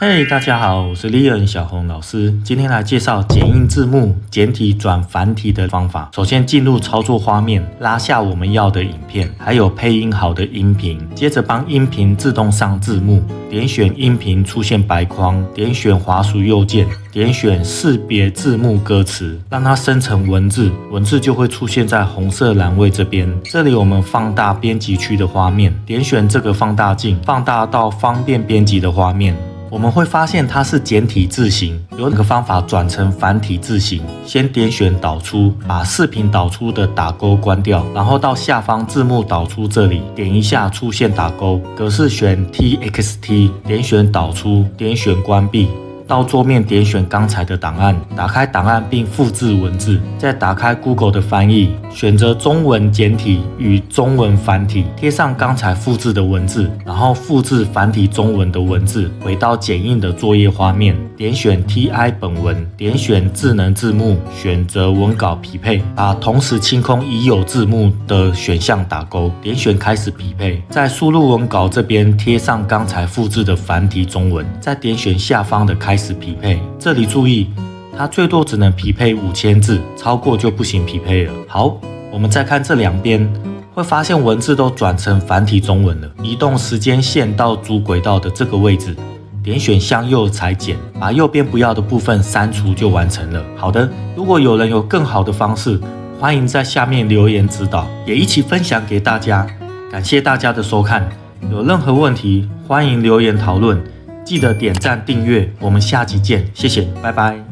嘿，大家好，我是Leon小红老师，今天来介绍剪映字幕简体转繁体的方法。首先进入操作画面，拉下我们要的影片，还有配音好的音频，接着帮音频自动上字幕，点选音频出现白框，点选滑鼠右键，点选识别字幕歌词，让它生成文字，文字就会出现在红色栏位这边。这里我们放大编辑区的画面，点选这个放大镜，放大到方便编辑的画面。我们会发现它是简体字型，有两个方法转成繁体字型。先点选导出，把视频导出的打勾关掉，然后到下方字幕导出这里点一下出现打勾，格式选 TXT， 点选导出，点选关闭。到桌面点选刚才的档案，打开档案并复制文字，再打开 Google 的翻译，选择中文简体与中文繁体，贴上刚才复制的文字，然后复制繁体中文的文字，回到剪映的作业画面，点选 TI 本文，点选智能字幕，选择文稿匹配，把同时清空已有字幕的选项打勾，点选开始匹配，在输入文稿这边贴上刚才复制的繁体中文，再点选下方的开始匹配，这里注意，它最多只能匹配5000字，超过就不行匹配了。好，我们再看这两边，会发现文字都转成繁体中文了。移动时间线到主轨道的这个位置，点选向右裁剪，把右边不要的部分删除就完成了。好的，如果有人有更好的方式，欢迎在下面留言指导，也一起分享给大家。感谢大家的收看，有任何问题欢迎留言讨论。记得点赞订阅，我们下集见，谢谢，拜拜。